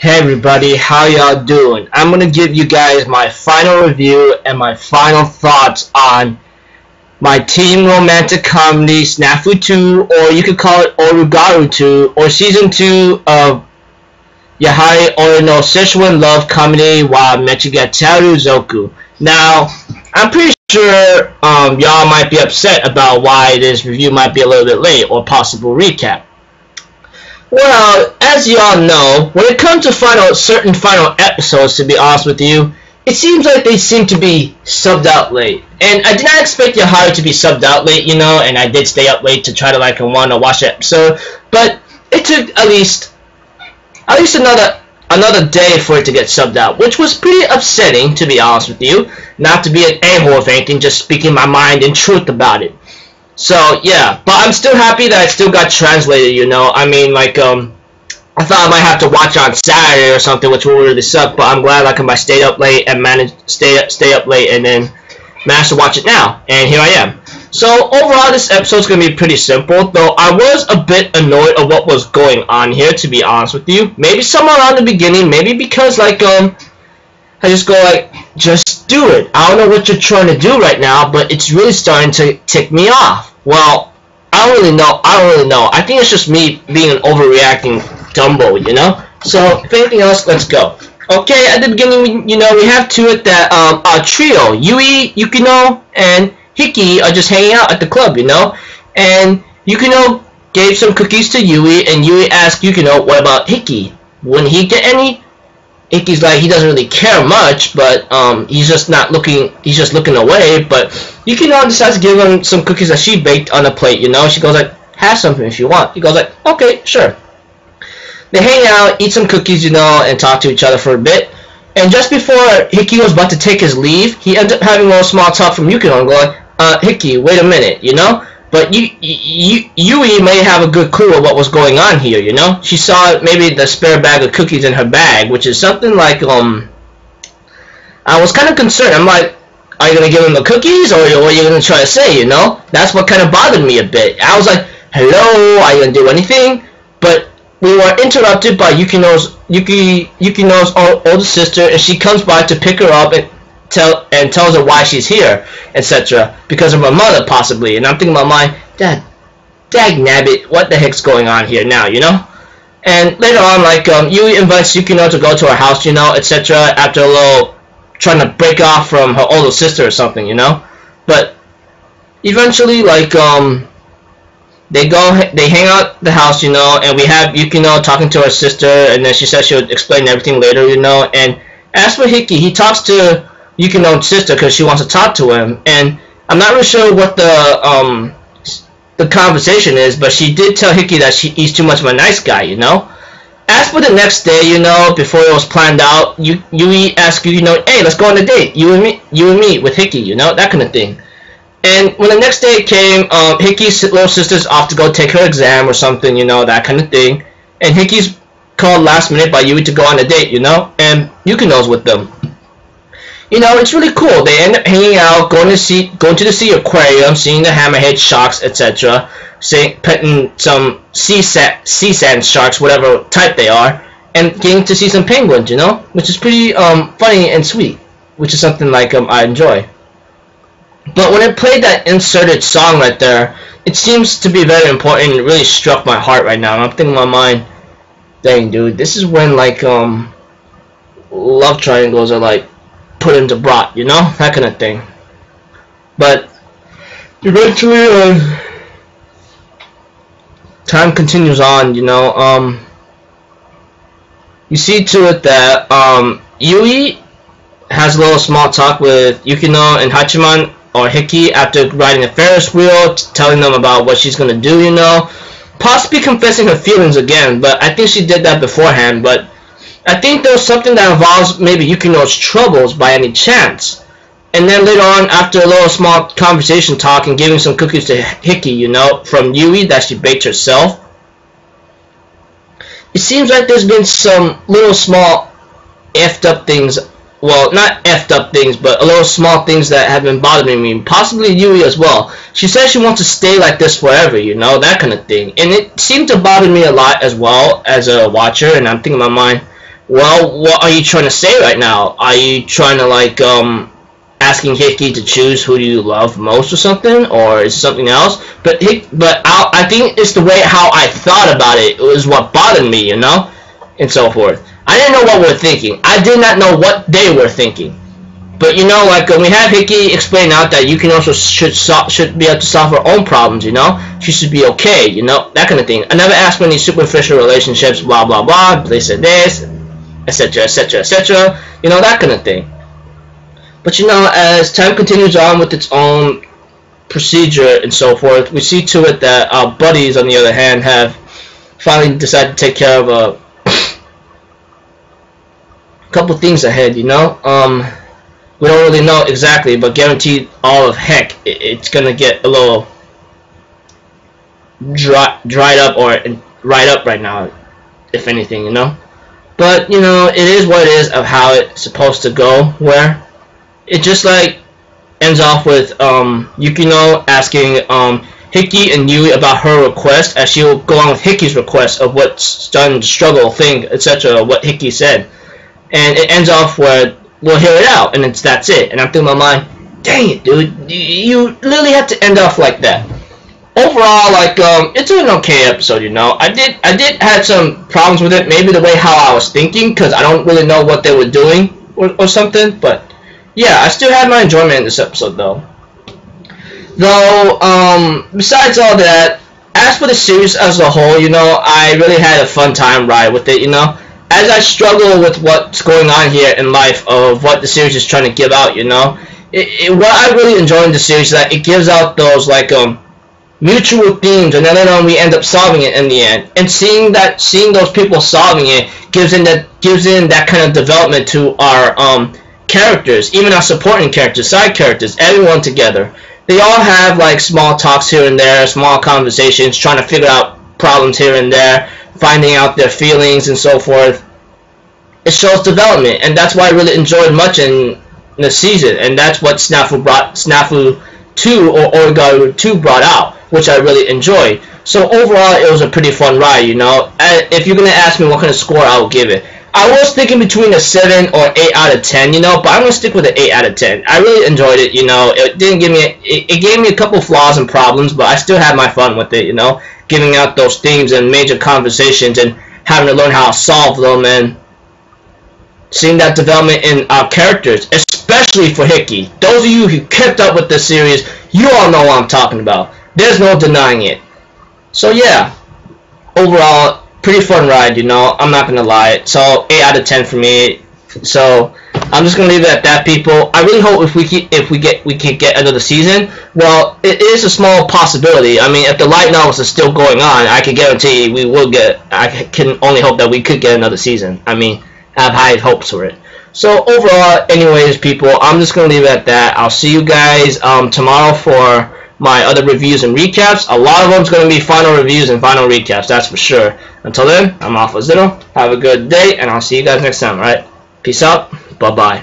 Hey everybody, how y'all doing? I'm gonna give you guys my final review and my final thoughts on my teen romantic comedy SNAFU 2, or you could call it Orugaru 2, or Season 2 of yaはり俺の青春 love comedy wa machi gatte iru. Now, I'm pretty sure y'all might be upset about why this review might be a little bit late, or possible recap. Well, as y'all know, when it comes to certain final episodes, to be honest with you, it seems like they seem to be subbed out late. And I did not expect yaはりto be subbed out late, you know, and I did stay up late to try to want to watch the episode, but it took at least another day for it to get subbed out, which was pretty upsetting, to be honest with you. Not to be an a-hole of anything, just speaking my mind and truth about it. So yeah, but I'm still happy that it still got translated, you know. I mean, like, I thought I might have to watch it on Saturday or something, which would really suck, but I'm glad I stayed up late and managed stay up late and then managed to watch it now, and here I am. So overall, this episode's gonna be pretty simple, though I was a bit annoyed of what was going on here, to be honest with you. Maybe somewhere around the beginning, maybe because I just go like, just do it. I don't know what you're trying to do right now, but it's really starting to tick me off. Well, I don't really know. I think it's just me being an overreacting Dumbo, you know? So, if anything else, let's go. Okay, at the beginning, you know, we have to it that our trio, Yui, Yukino, and Hiki are just hanging out at the club, you know? And Yukino gave some cookies to Yui, and Yui asked Yukino, what about Hiki? Wouldn't he get any? Hiki's like, he doesn't really care much, but he's just looking away, but Yukino decides to give him some cookies that she baked on a plate, you know? She goes like, have something if you want. He goes like, okay, sure. They hang out, eat some cookies, you know, and talk to each other for a bit. And just before Hiki was about to take his leave, he ended up having a little small talk from Yukino and going, Hiki, wait a minute, you know? But Yui may have a good clue of what was going on here, you know? She saw maybe the spare bag of cookies in her bag, which is something like, I was kind of concerned. I'm like, are you going to give him the cookies, or what are you going to try to say, you know? That's what kind of bothered me a bit. I was like, hello, are you going to do anything? But we were interrupted by Yukino's older sister, and she comes by to pick her up and tells her why she's here, etc. Because of her mother, possibly. And I'm thinking about my dad, dagnabbit, what the heck's going on here now, you know? And later on, like, Yui invites Yukino to go to her house, you know, etc. After a little trying to break off from her older sister or something, you know? But eventually, like, they hang out at the house, you know, and we have Yukino talking to her sister, and then she says she'll explain everything later, you know. And as for Hiki, he talks to Yukino's sister because she wants to talk to him, and I'm not really sure what the conversation is, but she did tell Hiki that he's too much of a nice guy, you know. As for the next day, you know, before it was planned out, Yui asked Yukino, hey, let's go on a date, you and me with Hiki, you know, that kind of thing. And when the next day came, Hiki's little sister's off to go take her exam or something, you know, that kind of thing. And Hiki's called last minute by Yui to go on a date, you know, and Yukino's with them. You know, it's really cool. They end up hanging out, going to the sea aquarium, seeing the hammerhead sharks, etc. Petting some sea sand sharks, whatever type they are, and getting to see some penguins, you know, which is pretty funny and sweet, which is something like I enjoy. But when it played that inserted song right there, it seems to be very important. It really struck my heart right now. And I'm thinking in my mind, dang, dude, this is when like love triangles are like put into brat, you know, that kind of thing. But eventually, time continues on, you know. You see to it that Yui has a little small talk with Yukino and Hachiman or Hiki after riding a Ferris wheel, telling them about what she's gonna do, you know, possibly confessing her feelings again. But I think she did that beforehand. But I think there was something that involves maybe Yukino's troubles by any chance. And then later on, after a little small conversation talk and giving some cookies to Hiki, you know, from Yui that she baked herself, it seems like there's been some little small effed up things. Well, not effed up things, but a little small things that have been bothering me. Possibly Yui as well. She says she wants to stay like this forever, you know, that kind of thing. And it seemed to bother me a lot as well as a watcher, and I'm thinking in my mind, well, what are you trying to say right now? Are you trying to like asking Hickey to choose who do you love most or something, or is it something else? But I think it's the way how I thought about it. It was what bothered me, you know, and so forth. I didn't know what we were thinking. I did not know what they were thinking. But you know, like when we have Hickey explain out that you can also should be able to solve her own problems, you know, she should be okay, you know, that kind of thing. I never asked many superficial relationships, blah blah blah. They said this, etc., etc., etc. You know, that kind of thing. But you know, as time continues on with its own procedure and so forth, we see to it that our buddies, on the other hand, have finally decided to take care of a couple things ahead. You know, we don't really know exactly, but guaranteed all of heck, it's gonna get a little dried up or right up right now, if anything, you know. But you know, it is what it is of how it's supposed to go. Where it just like ends off with Yukino asking Hickey and Yui about her request, as she'll go on with Hickey's request of what's done, struggle, thing, etc. What Hickey said, and it ends off where we'll hear it out, and that's it. And I'm thinking in my mind, dang it, dude, you literally have to end off like that. Overall, like it's an okay episode, you know. I did had some problems with it, maybe the way how I was thinking, because I don't really know what they were doing or something, but yeah, I still had my enjoyment in this episode, though. Besides all that, as for the series as a whole, you know, I really had a fun time ride with it, you know. As I struggle with what's going on here in life of what the series is trying to give out, you know, what I really enjoy in the series is that it gives out those, like, mutual themes, and then we end up solving it in the end. And seeing those people solving it gives in that kind of development to our, characters, even our supporting characters, side characters, everyone together. They all have like small talks here and there, small conversations, trying to figure out problems here and there, finding out their feelings and so forth. It shows development, and that's why I really enjoyed much in the season, and that's what SNAFU 2 or Oregon 2 brought out, which I really enjoyed. So overall, it was a pretty fun ride, you know. If you're gonna ask me what kind of score I would give it, I was thinking between a 7 or 8 out of 10, you know, but I'm gonna stick with an 8 out of 10. I really enjoyed it, you know. It didn't give me it gave me a couple flaws and problems, but I still had my fun with it, you know, giving out those themes and major conversations and having to learn how to solve them and seeing that development in our characters, especially for Hickey. Those of you who kept up with this series, you all know what I'm talking about. There's no denying it. So yeah, overall, pretty fun ride, you know, I'm not gonna lie. So 8 out of 10 for me. So I'm just gonna leave it at that, people. I really hope we can get another season. Well, it is a small possibility. I mean, if the light novels are still going on, I can guarantee we will get. I can only hope that we could get another season. I mean, I have high hopes for it. So overall, anyways, people, I'm just gonna leave it at that. I'll see you guys tomorrow for my other reviews and recaps. A lot of them's going to be final reviews and final recaps, that's for sure. Until then, I'm Alpha Zero. Have a good day, and I'll see you guys next time, alright? Peace out. Bye-bye.